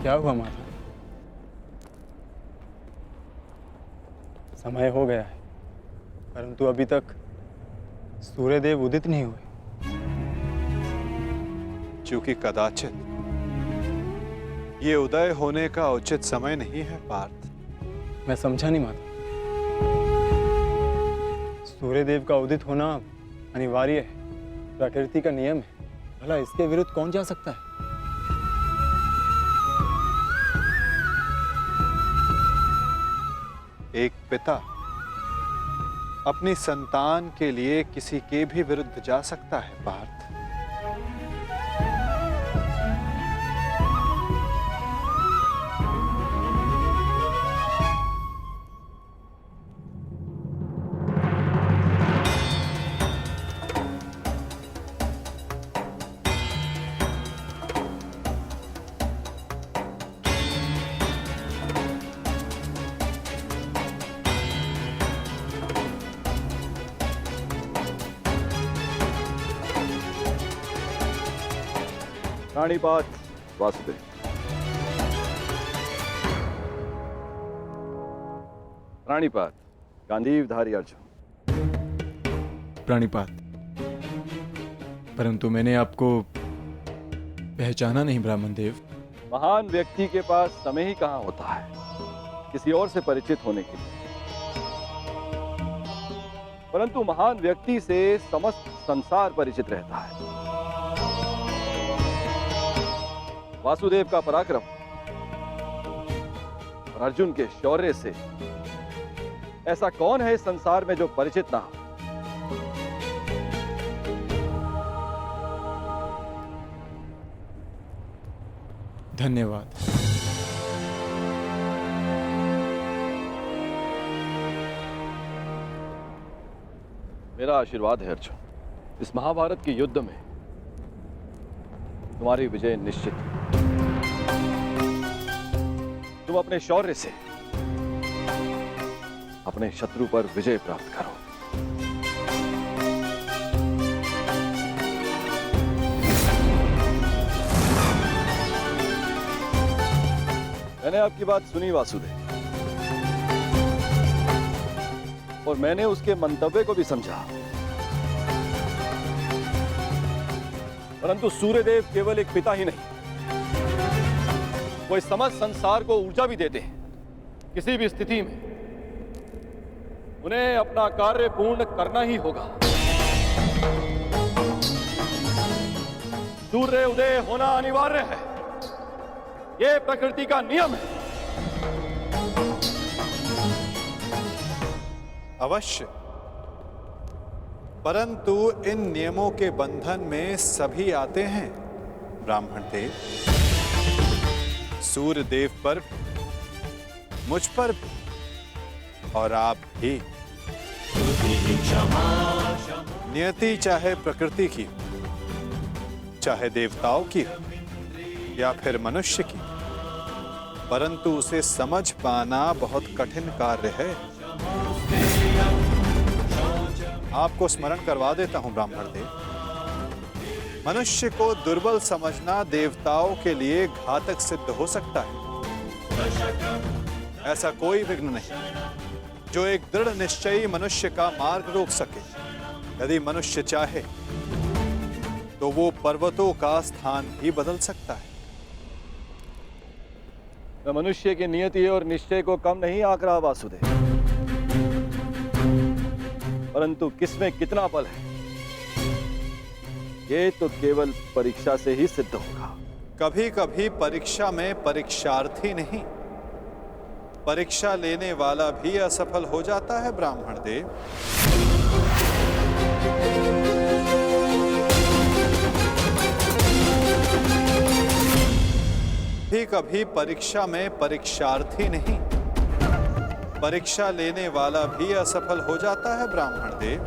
क्या हुआ माता? समय हो गया है, परंतु अभी तक सूर्यदेव उदित नहीं हुए। क्योंकि कदाचित ये उदय होने का उचित समय नहीं है पार्थ। मैं समझा नहीं माता। सूर्यदेव का उदित होना अनिवार्य है, प्रकृति का नियम है। भला इसके विरुद्ध कौन जा सकता है? एक पिता अपनी संतान के लिए किसी के भी विरुद्ध जा सकता है पार्थ। प्राणिपात वासुदेव। प्राणिपात गांधीवधारी अर्जुन। प्राणिपात, परंतु मैंने आपको पहचाना नहीं ब्राह्मण देव। महान व्यक्ति के पास समय ही कहां होता है किसी और से परिचित होने के लिए, परंतु महान व्यक्ति से समस्त संसार परिचित रहता है। वासुदेव का पराक्रम और अर्जुन के शौर्य से ऐसा कौन है इस संसार में जो परिचित ना हो। धन्यवाद। मेरा आशीर्वाद है अर्जुन, इस महाभारत के युद्ध में तुम्हारी विजय निश्चित है। तुम अपने शौर्य से अपने शत्रु पर विजय प्राप्त करो। मैंने आपकी बात सुनी वासुदेव, और मैंने उसके मंतव्य को भी समझा, परंतु सूर्यदेव केवल एक पिता ही नहीं, वो इस समस्त संसार को ऊर्जा भी देते हैं। किसी भी स्थिति में उन्हें अपना कार्य पूर्ण करना ही होगा। सूर्य उदय होना अनिवार्य है, यह प्रकृति का नियम है। अवश्य, परंतु इन नियमों के बंधन में सभी आते हैं ब्राह्मण देव। सूर्य देव पर, मुझ पर भी, और आप भी। नियति चाहे प्रकृति की, चाहे देवताओं की हो या फिर मनुष्य की, परंतु उसे समझ पाना बहुत कठिन कार्य है। आपको स्मरण करवा देता हूं ब्राह्मण देव। मनुष्य को दुर्बल समझना देवताओं के लिए घातक सिद्ध हो सकता है। ऐसा कोई विघ्न नहीं जो एक दृढ़ निश्चयी मनुष्य का मार्ग रोक सके। यदि मनुष्य चाहे तो वो पर्वतों का स्थान भी बदल सकता है। मैं मनुष्य की नियति और निश्चय को कम नहीं आंक रहा वासुदेव, परंतु किसमें कितना बल है ये तो केवल परीक्षा से ही सिद्ध होगा। कभी कभी परीक्षा में परीक्षार्थी नहीं, परीक्षा लेने वाला भी असफल हो जाता है ब्राह्मण देव। कभी परीक्षा में परीक्षार्थी नहीं, परीक्षा लेने वाला भी असफल हो जाता है ब्राह्मण देव।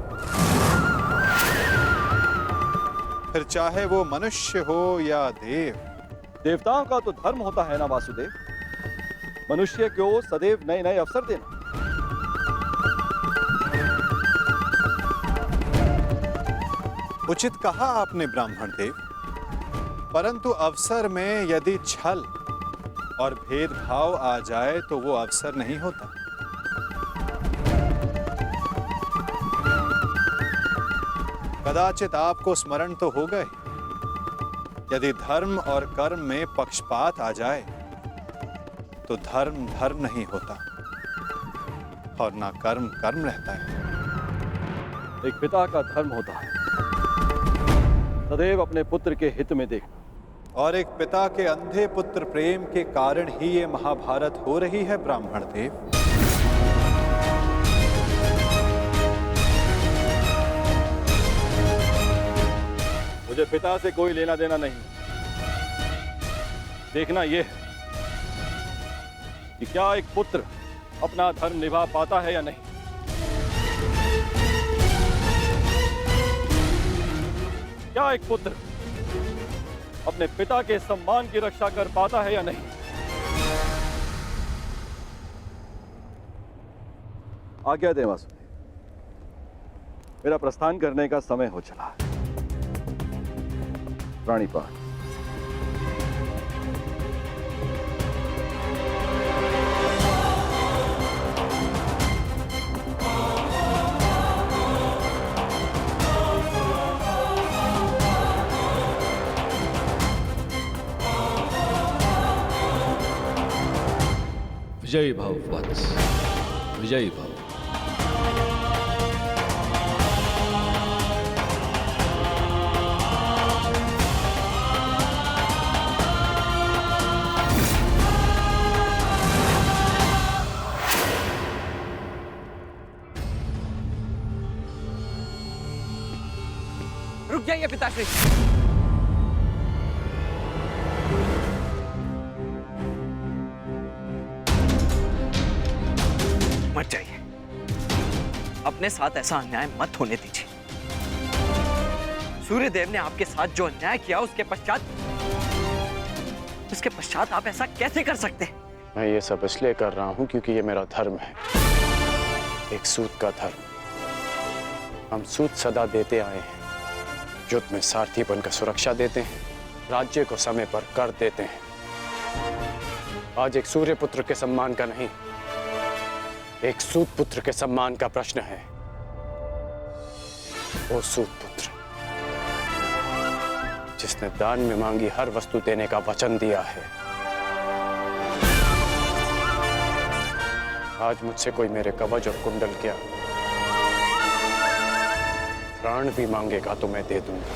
फिर चाहे वो मनुष्य हो या देव। देवताओं का तो धर्म होता है ना वासुदेव, मनुष्य को सदैव नए नए अवसर देना। उचित कहा आपने ब्राह्मण देव, परंतु अवसर में यदि छल और भेदभाव आ जाए तो वो अवसर नहीं होता। कदाचित आपको स्मरण तो होगा ही, यदि धर्म और कर्म में पक्षपात आ जाए तो धर्म धर्म नहीं होता और ना कर्म कर्म रहता है। एक पिता का धर्म होता है सदैव अपने पुत्र के हित में देखना, और एक पिता के अंधे पुत्र प्रेम के कारण ही ये महाभारत हो रही है ब्राह्मण देव। मुझे पिता से कोई लेना देना नहीं। देखना यह है कि क्या एक पुत्र अपना धर्म निभा पाता है या नहीं। क्या एक पुत्र अपने पिता के सम्मान की रक्षा कर पाता है या नहीं। आज्ञा दें वासुदेव, मेरा प्रस्थान करने का समय हो चला है। प्राणीपात। विजयी भव वत्स, विजयी भव। रुक जाइए पिताश्री। मत जाइए, अपने साथ ऐसा अन्याय मत होने दीजिए। सूर्यदेव ने आपके साथ जो अन्याय किया उसके पश्चात आप ऐसा कैसे कर सकते हैं? मैं ये सब इसलिए कर रहा हूं क्योंकि ये मेरा धर्म है, एक सूत का धर्म। हम सूत सदा देते आए हैं, युद्ध में सारथी बनकर सुरक्षा देते हैं, राज्य को समय पर कर देते हैं। आज एक सूर्य पुत्र के सम्मान का नहीं, एक सूत पुत्र के सम्मान का प्रश्न है। वो सूत पुत्र जिसने दान में मांगी हर वस्तु देने का वचन दिया है, आज मुझसे कोई मेरे कवच और कुंडल क्या प्राण भी मांगेगा तो मैं दे दूंगा।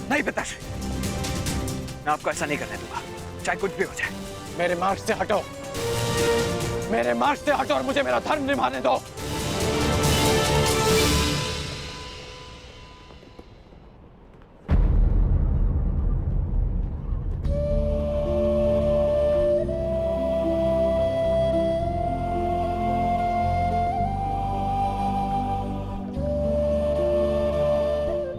नहीं पिताश्री, मैं आपको ऐसा नहीं करने दूंगा, चाहे कुछ भी हो जाए। मेरे मार्ग से हटो, मेरे मार्ग से हटो और मुझे मेरा धर्म निभाने दो।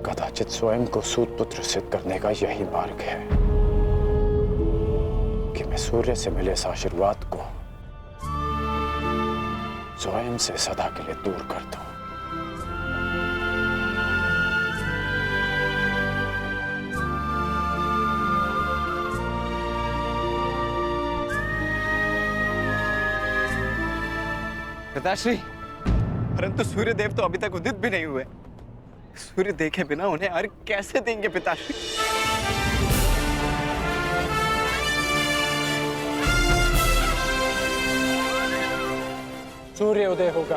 कदाचित स्वयं को सूत पुत्र सिद्ध करने का यही मार्ग है कि मैं सूर्य से मिले इस आशीर्वाद को स्वयं से सदा के लिए दूर कर दूं। पिताश्री, परंतु सूर्यदेव तो अभी तक उदित भी नहीं हुए। सूर्य देखे बिना उन्हें अर्घ कैसे देंगे पिताश्री? सूर्य उदय होगा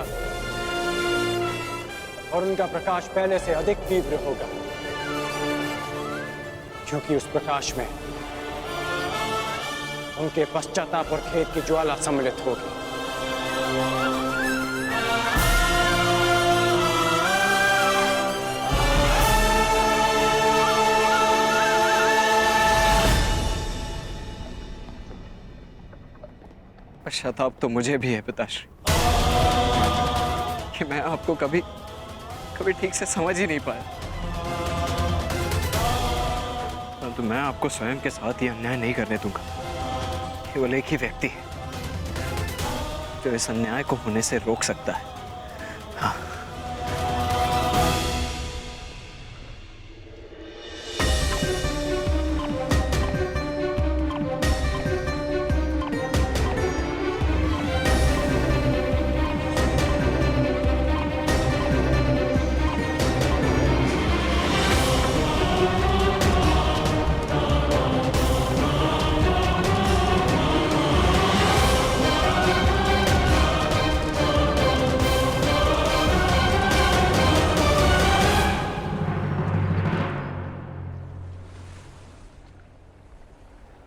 और उनका प्रकाश पहले से अधिक तीव्र होगा, क्योंकि उस प्रकाश में उनके पश्चाताप और खेद की ज्वाला सम्मिलित होगी। पश्चाताप तो मुझे भी है पिताश्री कि मैं आपको कभी ठीक से समझ ही नहीं पाया। परंतु मैं आपको स्वयं के साथ ये अन्याय नहीं करने दूंगा। केवल एक ही व्यक्ति है जो इस अन्याय को होने से रोक सकता है। हाँ।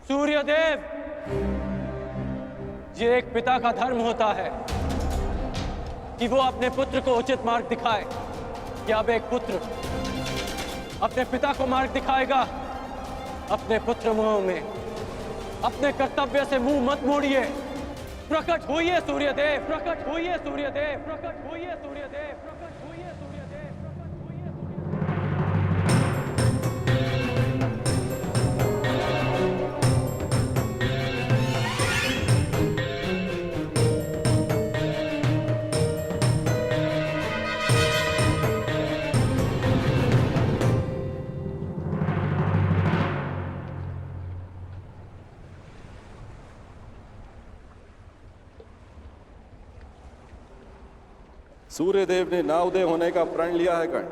सूर्यदेव, ये एक पिता का धर्म होता है कि वो अपने पुत्र को उचित मार्ग दिखाए। क्या अब एक पुत्र अपने पिता को मार्ग दिखाएगा? अपने पुत्र मुंह में अपने कर्तव्य से मुंह मत मोड़िए। प्रकट होइए सूर्यदेव, प्रकट होइए सूर्यदेव, प्रकट होइए सूर्यदेव, प्रकट होइए सूर्यदेव, प्रकट होइए सूर्यदेव। सूर्यदेव ने ना उदय होने का प्रण लिया है कर्ण।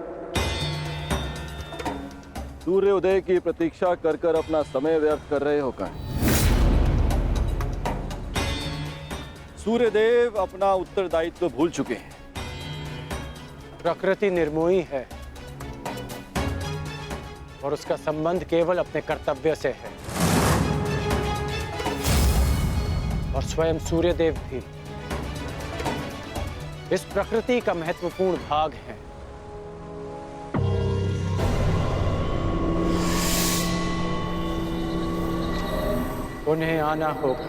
सूर्य उदय की प्रतीक्षा कर कर अपना समय व्यर्थ कर रहे हो कर्ण। सूर्यदेव अपना उत्तरदायित्व भूल चुके हैं। प्रकृति निर्मोही है और उसका संबंध केवल अपने कर्तव्य से है, और स्वयं सूर्यदेव भी इस प्रकृति का महत्वपूर्ण भाग है। उन्हें आना होगा,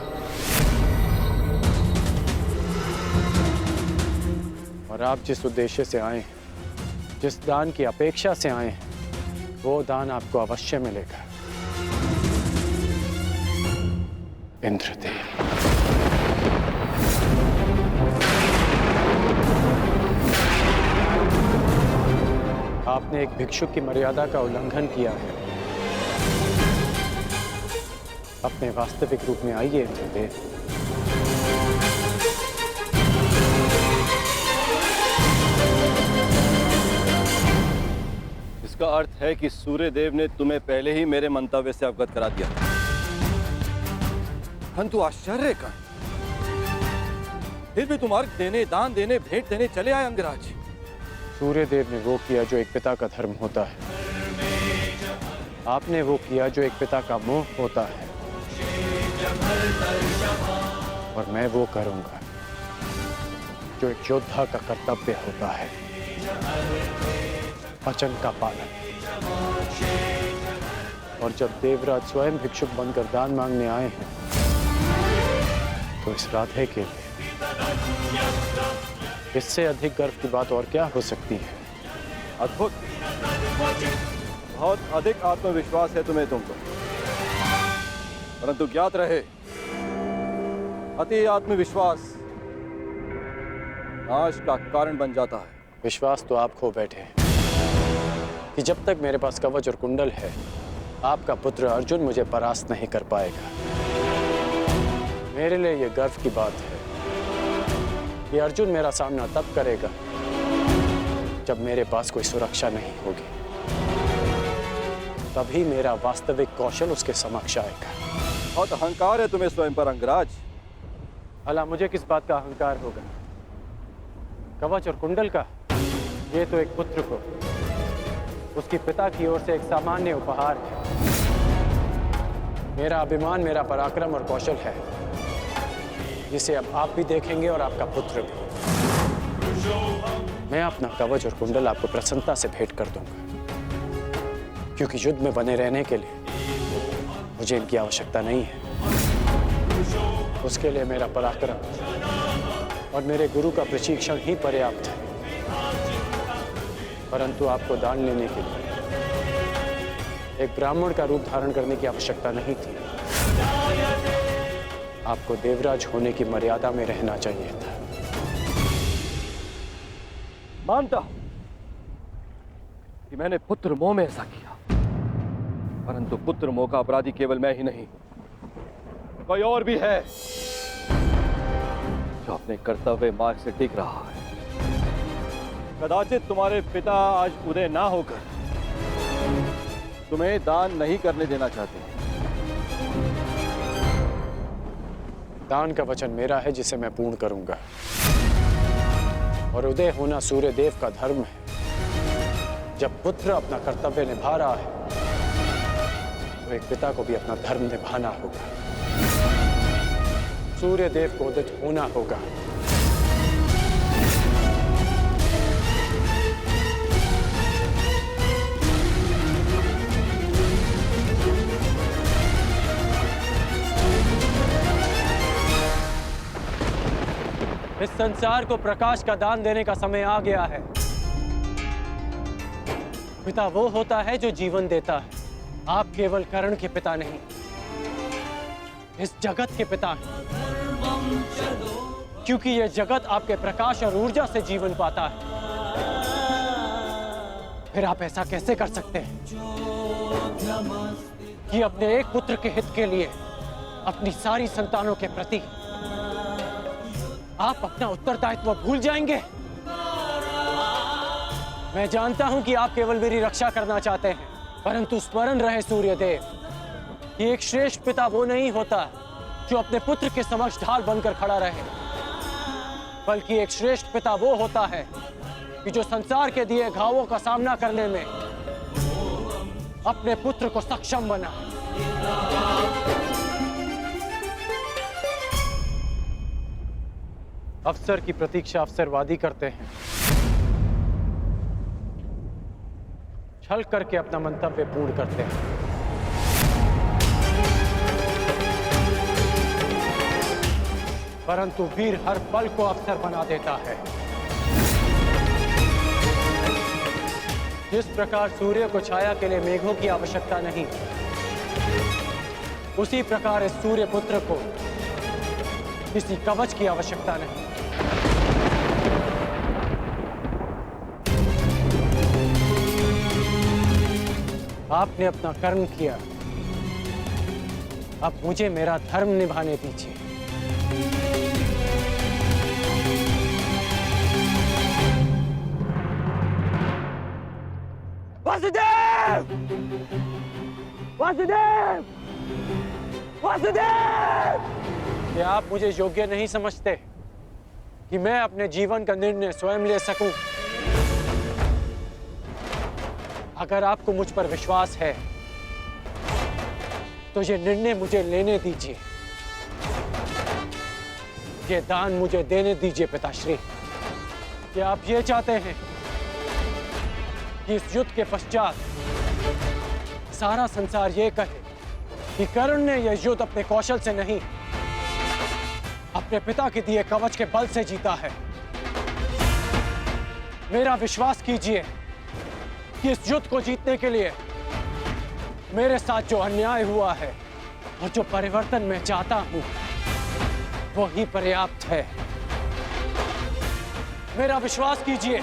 और आप जिस उद्देश्य से आए हैं, जिस दान की अपेक्षा से आए हैं, वो दान आपको अवश्य मिलेगा। इंद्रदेव। आपने एक भिक्षुक की मर्यादा का उल्लंघन किया है। अपने वास्तविक रूप में आइए इंद्रदेव। इसका अर्थ है कि सूर्यदेव ने तुम्हें पहले ही मेरे मंतव्य से अवगत करा दिया। परंतु आश्चर्य का, फिर भी तुम अर्घ देने, दान देने, भेंट देने चले आए अंगराज। सूर्यदेव ने वो किया जो एक पिता का धर्म होता है। आपने वो किया जो एक पिता का मोह होता है, और मैं वो करूंगा जो एक योद्धा का कर्तव्य होता है, वचन का पालन। और जब देवराज स्वयं भिक्षुक बनकर दान मांगने आए हैं, तो इस राधे के लिए इससे अधिक गर्व की बात और क्या हो सकती है? अद्भुत, बहुत अधिक आत्मविश्वास है तुम्हें तुमको। परंतु ज्ञात रहे, अति आत्मविश्वास नाश का कारण बन जाता है। विश्वास तो आप खो बैठे हैं कि जब तक मेरे पास कवच और कुंडल है, आपका पुत्र अर्जुन मुझे परास्त नहीं कर पाएगा। मेरे लिए यह गर्व की बात है कि अर्जुन मेरा सामना तब करेगा जब मेरे पास कोई सुरक्षा नहीं होगी। तभी मेरा वास्तविक कौशल उसके समक्ष आएगा। बहुत अहंकार है तुम्हें स्वयं पर अंगराज। भला मुझे किस बात का अहंकार होगा? कवच और कुंडल का? ये तो एक पुत्र को उसके पिता की ओर से एक सामान्य उपहार है। मेरा अभिमान, मेरा पराक्रम और कौशल है, जिसे अब आप भी देखेंगे और आपका पुत्र भी। मैं अपना कवच और कुंडल आपको प्रसन्नता से भेंट कर दूंगा, क्योंकि युद्ध में बने रहने के लिए मुझे इनकी आवश्यकता नहीं है। उसके लिए मेरा पराक्रम और मेरे गुरु का प्रशिक्षण ही पर्याप्त है। परंतु आपको दान लेने के लिए एक ब्राह्मण का रूप धारण करने की आवश्यकता नहीं थी। आपको देवराज होने की मर्यादा में रहना चाहिए था। मानता हूं कि मैंने पुत्र मोह में ऐसा किया, परंतु पुत्र मोह का अपराधी केवल मैं ही नहीं, कोई और भी है जो अपने कर्तव्य मार्ग से टिक रहा है। कदाचित तुम्हारे पिता आज उदय ना होकर तुम्हें दान नहीं करने देना चाहते हैं। दान का वचन मेरा है जिसे मैं पूर्ण करूंगा, और उदय होना सूर्य देव का धर्म है। जब पुत्र अपना कर्तव्य निभा रहा है तो एक पिता को भी अपना धर्म निभाना होगा। सूर्य देव को उदित होना होगा। इस संसार को प्रकाश का दान देने का समय आ गया है। पिता वो होता है जो जीवन देता है। आप केवल कर्ण के पिता नहीं, इस जगत के पिता हैं। क्योंकि यह जगत आपके प्रकाश और ऊर्जा से जीवन पाता है। फिर आप ऐसा कैसे कर सकते हैं कि अपने एक पुत्र के हित के लिए अपनी सारी संतानों के प्रति आप अपना उत्तरदायित्व भूल जाएंगे? मैं जानता हूं कि आप केवल मेरी रक्षा करना चाहते हैं, परंतु स्मरण रहे सूर्यदेव कि एक श्रेष्ठ पिता वो नहीं होता जो अपने पुत्र के समक्ष ढाल बनकर खड़ा रहे, बल्कि एक श्रेष्ठ पिता वो होता है कि जो संसार के दिए घावों का सामना करने में अपने पुत्र को सक्षम बना। अवसर की प्रतीक्षा अवसरवादी करते हैं, छल करके अपना मंतव्य पूर्ण करते हैं। परंतु वीर हर पल को अवसर बना देता है। जिस प्रकार सूर्य को छाया के लिए मेघों की आवश्यकता नहीं, उसी प्रकार इस सूर्य पुत्र को किसी कवच की आवश्यकता नहीं। आपने अपना कर्म किया, अब मुझे मेरा धर्म निभाने दीजिए। वासुदेव! वासुदेव! वासुदेव! क्या आप मुझे योग्य नहीं समझते कि मैं अपने जीवन का निर्णय स्वयं ले सकूं? अगर आपको मुझ पर विश्वास है तो ये निर्णय मुझे लेने दीजिए, ये दान मुझे देने दीजिए पिताश्री। क्या आप ये चाहते हैं कि इस युद्ध के पश्चात सारा संसार ये कहे कि कर्ण ने यह युद्ध अपने कौशल से नहीं, अपने पिता के दिए कवच के बल से जीता है? मेरा विश्वास कीजिए कि इस युद्ध को जीतने के लिए मेरे साथ जो अन्याय हुआ है और जो परिवर्तन मैं चाहता हूं वो ही पर्याप्त है। मेरा विश्वास कीजिए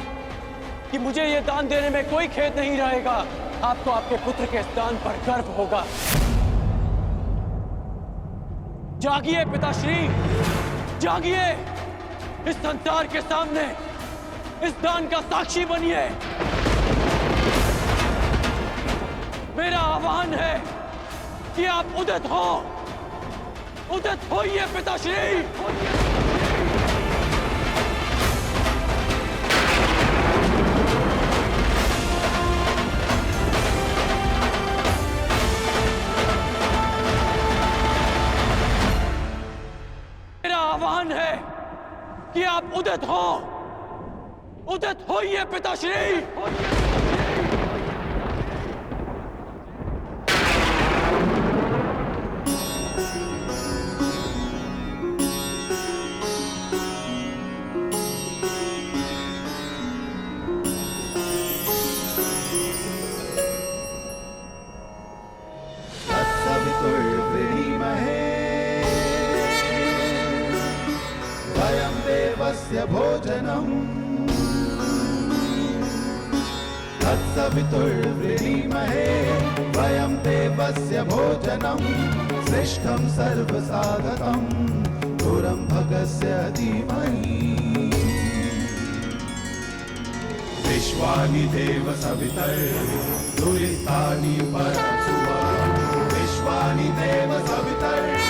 कि मुझे ये दान देने में कोई खेद नहीं रहेगा। आपको आपके पुत्र के इस दान पर गर्व होगा। जागिए पिताश्री, जागिए, इस संसार के सामने इस दान का साक्षी बनिए। मेरा आह्वान है कि आप उदित हो, उदित होइए पिताश्री। मेरा आह्वान है कि आप उदित हो, उदित होइए पिताश्री। वयं देवस्य भोजनम् तत्सवितुर्वृणीमहे वयं देवस्य भोजनम् श्रेष्ठं सर्वसाधकं पुरं भगस्य धीमहि विश्वानि देव सवितर् दुरितानि परशुवा विश्वानि देव सवितर्